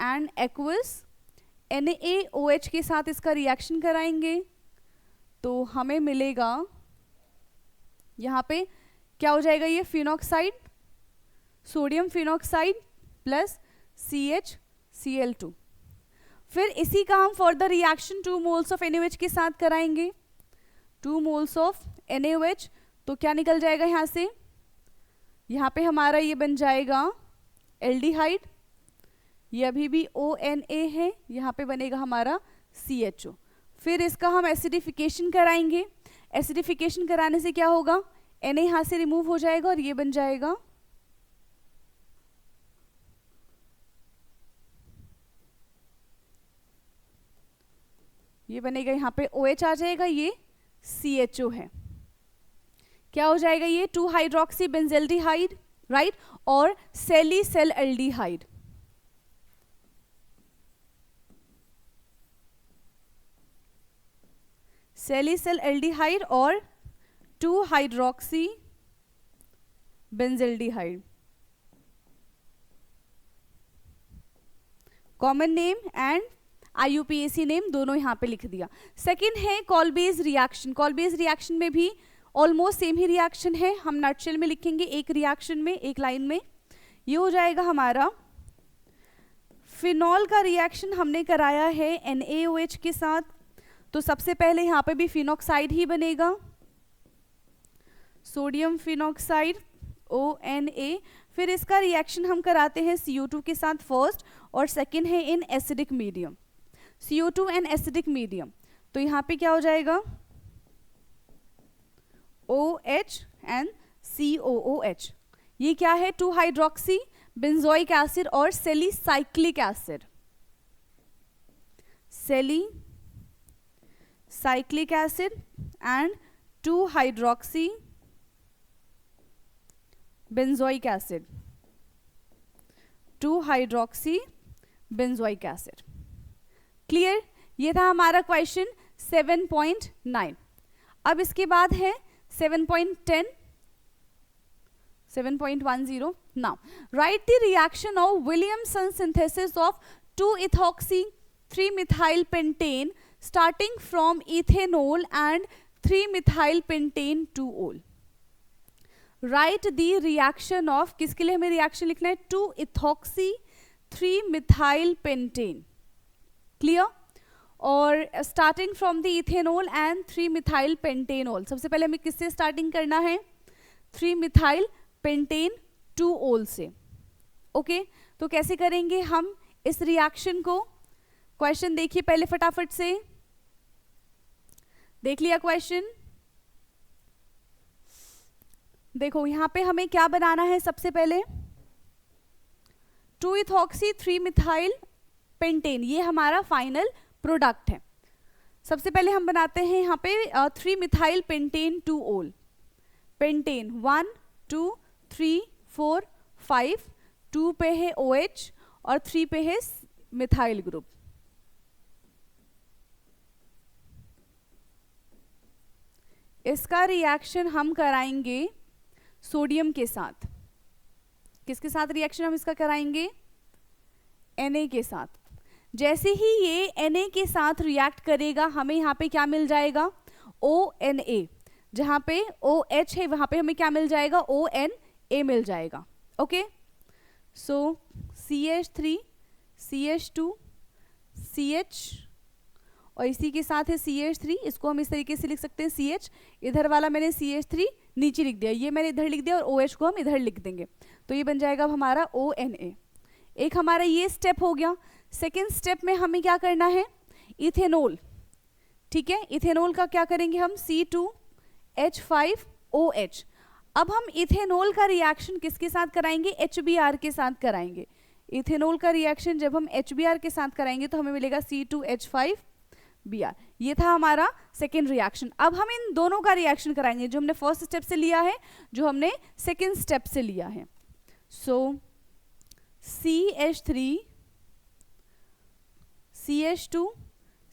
एंड एक्वस NaOH के साथ इसका रिएक्शन कराएंगे, तो हमें मिलेगा यहाँ पे क्या हो जाएगा, ये phenoxide, sodium phenoxide plus CHCl2। फिर इसी का हम further reaction 2 moles of NaOH के साथ कराएंगे, 2 मोल्स ऑफ NaOH, तो क्या निकल जाएगा यहाँ से, यहाँ पे हमारा ये बन जाएगा एल्डिहाइड, ये अभी भी ONA है, यहाँ पे बनेगा हमारा CHO। फिर इसका हम एसिडिफिकेशन कराएंगे, एसिडिफिकेशन कराने से क्या होगा, Na यहाँ से रिमूव हो जाएगा और ये बन जाएगा ये बनेगा यहाँ पे OH आ जाएगा, ये CHO है, क्या हो जाएगा ये 2 हाइड्रोक्सी बेंजल्डिहाइड, राइट, और सेलिसेल एल्डिहाइड। सेलिसेल एल्डिहाइड और 2 hydroxy benzaldehyde, common name and IUPAC name दोनों यहाँ पे लिख दिया। सेकंड है call base reaction. Call base reaction में भी ऑलमोस्ट सेम ही रिएक्शन है, हम नटशेल में लिखेंगे एक रिएक्शन में, एक लाइन में। ये हो जाएगा हमारा फिनॉल का रिएक्शन हमने कराया है NaOH के साथ, तो सबसे पहले यहाँ पे भी फिनॉक्साइड ही बनेगा, सोडियम फिनॉक्साइड ONA। फिर इसका रिएक्शन हम कराते हैं CO2 के साथ फर्स्ट, और सेकंड है in acidic medium, CO2 and acidic medium. तो यहाँ पे क्या हो जाएगा OH एंड COOH। ये क्या है 2 हाइड्रोक्सी बेंजोइक एसिड और salicylic acid, salicylic acid and 2 hydroxy benzoic acid, 2 hydroxy benzoic acid. Clear? ये था हमारा क्वेश्चन 7.9। अब इसके बाद है 7.10, 7.10। Now write the reaction of Williamson synthesis of 2-ethoxy 3-methylpentane starting from ethanol and 3-methylpentane 2-ol। Right the reaction of, किसके लिए हमें रिएक्शन लिखना है 2-ethoxy 3-methylpentane। क्लियर? और starting from the ethanol and 3-methylpentanol। सबसे पहले हमें किससे स्टार्टिंग करना है 3-methylpentane 2-ol से। ओके, तो कैसे करेंगे हम इस रिएक्शन को? क्वेश्चन देखिए पहले फटाफट से, देख लिया क्वेश्चन? देखो यहां पे हमें क्या बनाना है, सबसे पहले 2-ethoxy 3-methylpentane, ये हमारा फाइनल प्रोडक्ट है। सबसे पहले हम बनाते हैं यहाँ पे 3-methylpentane 2-ol। पेंटेन 1 2 3 4 5, 2 पे है OH और 3 पे है मिथाइल ग्रुप। इसका रिएक्शन हम कराएंगे सोडियम के साथ। किसके साथ रिएक्शन हम इसका कराएंगे? Na के साथ। जैसे ही ये Na के साथ रिएक्ट करेगा हमें यहाँ पे क्या मिल जाएगा? ONA। जहाँ पे OH है वहाँ पे हमें क्या मिल जाएगा? ONA मिल जाएगा। ओके, सो CH3 CH2 CH और इसी के साथ है CH3। इसको हम इस तरीके से लिख सकते हैं CH, इधर वाला मैंने CH3 नीचे लिख दिया, ये मैंने इधर लिख दिया, और OH को हम इधर लिख देंगे, तो ये बन जाएगा हमारा ONA। एक हमारा ये स्टेप हो गया। सेकेंड स्टेप में हमें क्या करना है? इथेनॉल। ठीक है, इथेनॉल का क्या करेंगे हम? C2H5OH। अब हम इथेनॉल का रिएक्शन किसके साथ कराएंगे? HBr के साथ कराएंगे। इथेनॉल का रिएक्शन जब हम HBr के साथ कराएंगे तो हमें मिलेगा C2H5Br। ये था हमारा सेकेंड रिएक्शन। अब हम इन दोनों का रिएक्शन कराएंगे, जो हमने फर्स्ट स्टेप से लिया है, जो हमने सेकेंड स्टेप से लिया है। सो CH3 CH2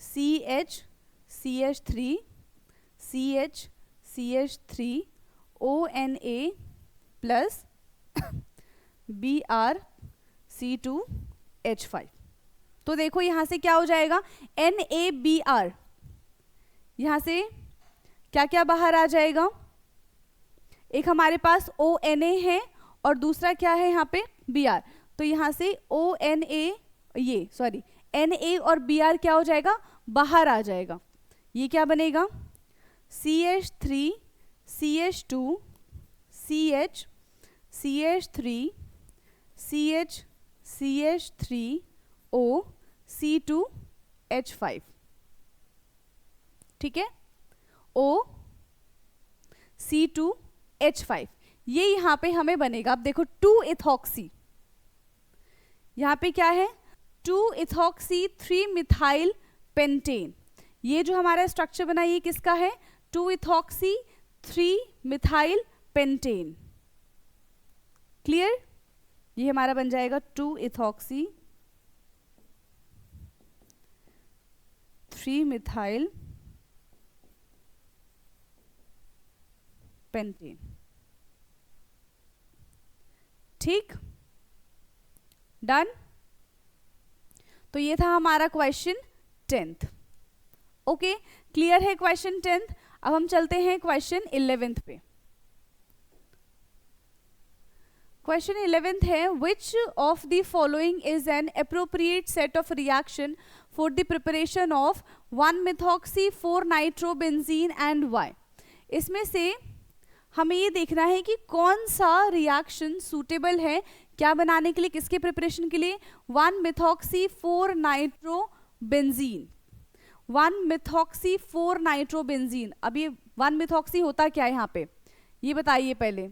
CH CH3 CH CH3 ONA plus Br C2H5। तो देखो यहां से क्या हो जाएगा? NaBr। यहां से क्या क्या बाहर आ जाएगा? एक हमारे पास ONA है और दूसरा क्या है यहाँ पे? Br। तो यहां से Na और Br क्या हो जाएगा? बाहर आ जाएगा। ये क्या बनेगा? CH3 CH2 CH CH3 CH CH3O C2H5। ठीक है, O C2H5, ये यहां पे हमें बनेगा। अब देखो 2-ethoxy, यहां पे क्या है? 2-ethoxy 3-methylpentane। ये जो हमारा स्ट्रक्चर बना ये किसका है? 2-ethoxy 3-methylpentane। क्लियर? ये हमारा बन जाएगा 2-ethoxy 3-methylpentane। ठीक, डन। तो ये था हमारा क्वेश्चन 10th। ओके, क्लियर है क्वेश्चन 10th? अब हम चलते हैं क्वेश्चन 11th पे। क्वेश्चन 11th है, which of the following is an appropriate set of reaction for the preparation of 1-methoxy 4-nitrobenzene and why. इसमें से हमें ये देखना है कि कौन सा रिएक्शन सूटेबल है क्या बनाने के लिए, किसके प्रिपरेशन के लिए, 1-methoxy 4-nitrobenzene। 1-methoxy 4-nitrobenzene। अब ये 1-methoxy होता क्या है यहाँ पे, ये बताइए पहले।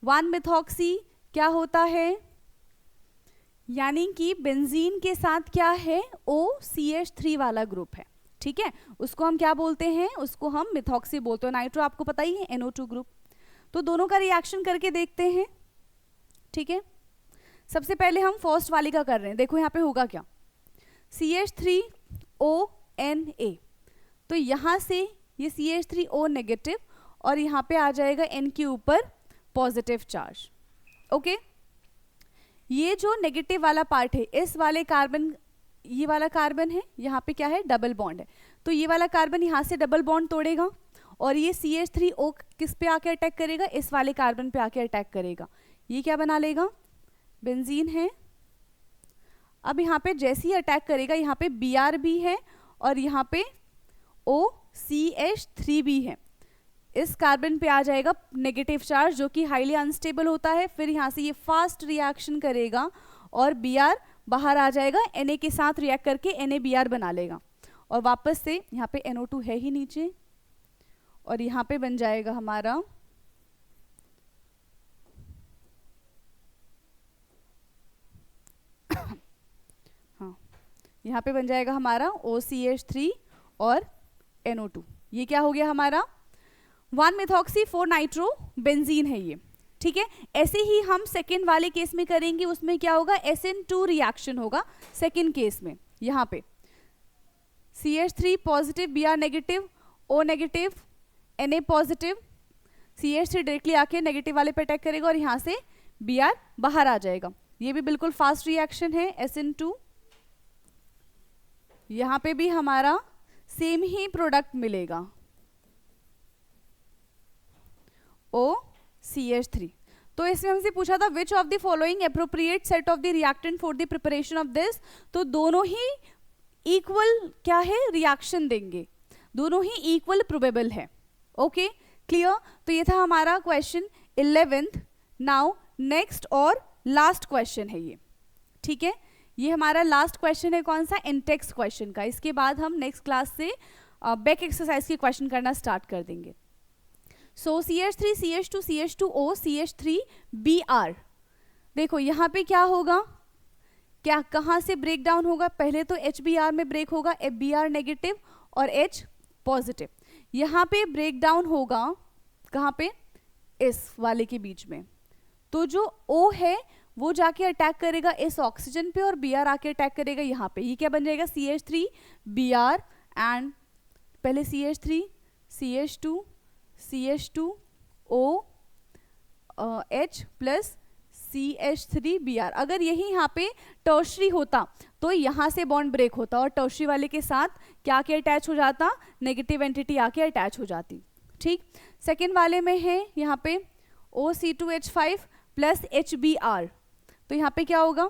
1-methoxy क्या होता है, यानी कि बेंजीन के साथ क्या है, OCH3 वाला ग्रुप है, ठीक है। उसको हम क्या बोलते हैं, उसको हम मिथॉक्सी बोलते हैं। नाइट्रो आपको पता ही है, NO2 ग्रुप। तो दोनों का रिएक्शन करके देखते हैं, ठीक है। सबसे पहले हम फर्स्ट वाली का कर रहे हैं। देखो यहाँ पे होगा क्या, CH3ONA। तो यहाँ से ये CH3O नेगेटिव और यहाँ पे आ जाएगा N के ऊपर पॉजिटिव चार्ज, ओके। ये जो नेगेटिव वाला पार्ट है, इस वाले कार्बन, ये वाला कार्बन है, यहाँ पे क्या है, डबल बॉन्ड है। तो ये वाला कार्बन यहाँ से डबल बॉन्ड तोड़ेगा और ये CH3O किस पे आके अटैक करेगा, इस वाले कार्बन पे आके अटैक करेगा। ये क्या बना लेगा, बेंजीन है। अब यहाँ पे जैसे ही अटैक करेगा, यहाँ पे Br भी है और यहाँ पे OCH3 भी है। इस कार्बन पे आ जाएगा नेगेटिव चार्ज जो कि हाईली अनस्टेबल होता है। फिर यहाँ से ये फास्ट रिएक्शन करेगा और Br बाहर आ जाएगा, Na के साथ रिएक्ट करके NaBr बना लेगा और वापस से यहाँ पे NO2 है ही नीचे और यहाँ पे बन जाएगा हमारा हाँ, यहाँ पे बन जाएगा हमारा OCH3 और NO2। ये क्या हो गया हमारा 1-methoxy 4-nitrobenzene है ये, ठीक है। ऐसे ही हम सेकेंड वाले केस में करेंगे, उसमें क्या होगा, SN2 रिएक्शन होगा सेकेंड केस में। यहाँ पे CH3 positive, Br negative, O negative, Na positive, CH3 directly आके नेगेटिव वाले पे अटैक करेगा और यहाँ से Br बाहर आ जाएगा। ये भी बिल्कुल फास्ट रिएक्शन है, SN2। यहाँ पे भी हमारा सेम ही प्रोडक्ट मिलेगा, OCH3। तो इसमें हमसे पूछा था विच of the following appropriate set of the reactant for the preparation of this. तो दोनों ही इक्वल क्या है, रिएक्शन देंगे, दोनों ही इक्वल प्रोबेबल है, ओके क्लियर। तो ये था हमारा क्वेश्चन 11th। नाउ नेक्स्ट और लास्ट क्वेश्चन है ये, ठीक है। ये हमारा लास्ट क्वेश्चन है, कौन सा, इंटेक्स क्वेश्चन का। इसके बाद हम नेक्स्ट क्लास से बैक एक्सरसाइज के क्वेश्चन करना स्टार्ट कर देंगे। सो CH3 CH2 CH2O CH3 Br। देखो यहाँ पे क्या होगा, क्या कहाँ से ब्रेक डाउन होगा, पहले तो HBr में ब्रेक होगा, Br नेगेटिव और H पॉजिटिव। यहाँ पे ब्रेक डाउन होगा कहाँ पे, इस वाले के बीच में। तो जो O है वो जाके अटैक करेगा इस ऑक्सीजन पे और Br आके अटैक करेगा यहाँ पे। ये क्या बन जाएगा, CH3 Br एंड पहले CH3 CH2 CH2O H plus CH3 Br। अगर यही यहाँ पे टर्शरी होता तो यहाँ से बॉन्ड ब्रेक होता और टर्शरी वाले के साथ क्या के अटैच हो जाता, नेगेटिव एंटिटी आके अटैच हो जाती, ठीक। सेकेंड वाले में है यहाँ पे OC2H5 प्लस HBr। तो यहाँ पे क्या होगा,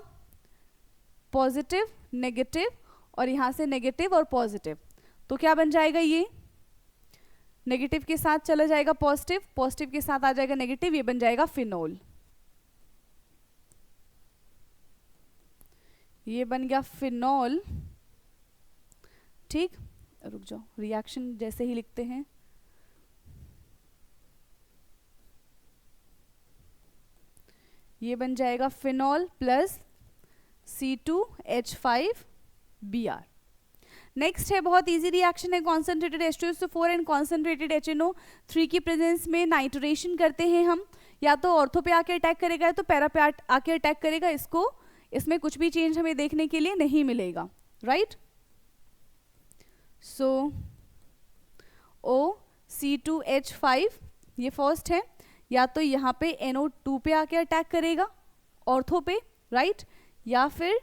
पॉजिटिव नेगेटिव और यहाँ से नेगेटिव और पॉजिटिव। तो क्या बन जाएगा, ये नेगेटिव के साथ चला जाएगा पॉजिटिव, पॉजिटिव के साथ आ जाएगा नेगेटिव, ये बन जाएगा फिनोल। ये बन गया फिनोल, ठीक। रुक जाओ, रिएक्शन जैसे ही लिखते हैं। ये बन जाएगा फिनोल प्लस C2H5Br। नेक्स्ट है बहुत इजी रिएक्शन है, concentrated H2SO4 and concentrated HNO3 की प्रेजेंस में नाइट्रेशन करते हैं हम। या तो ऑर्थो पे आके अटैक करेगा या तो पैरा पे आके अटैक करेगा। इसमें कुछ भी चेंज हमें देखने के लिए नहीं मिलेगा, राइट। सो OC2H5 ये फर्स्ट है, या तो यहाँ पे NO2 पे आके अटैक करेगा ऑर्थो पे, राइट, या फिर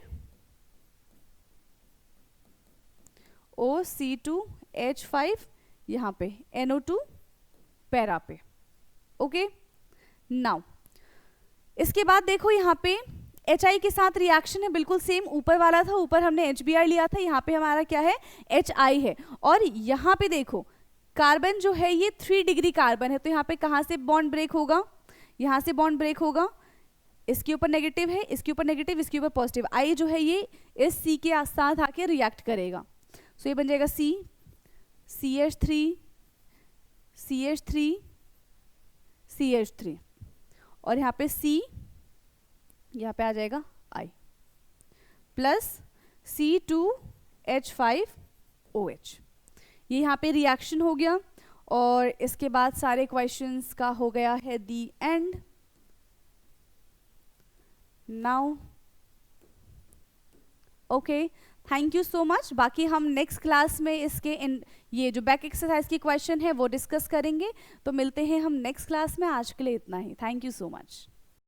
OC2H5 यहाँ पे NO2 पैरा पे। ओके, नाउ इसके बाद देखो यहाँ पे HI के साथ रिएक्शन है बिल्कुल सेम, ऊपर वाला था, ऊपर हमने HBr लिया था, यहाँ पे हमारा क्या है, HI है। और यहाँ पे देखो कार्बन जो है ये 3 डिग्री कार्बन है, तो यहाँ पे कहाँ से बॉन्ड ब्रेक होगा, यहाँ से बॉन्ड ब्रेक होगा, इसके ऊपर नेगेटिव है, इसके ऊपर नेगेटिव, इसके ऊपर पॉजिटिव, I जो है ये इस C के साथ आके रिएक्ट करेगा। सो ये बन जाएगा C, CH3, CH3, CH3, और यहाँ पे C, यहाँ पे आ जाएगा I प्लस C2H5OH। ये यहाँ पे रिएक्शन हो गया, और इसके बाद सारे क्वेश्चंस का हो गया है the end. Now okay, thank you so much. बाकी हम नेक्स्ट क्लास में इसके ये जो बैक एक्सरसाइज की क्वेश्चन है वो डिस्कस करेंगे, तो मिलते हैं हम नेक्स्ट क्लास में। आज के लिए इतना ही, थैंक यू सो मच।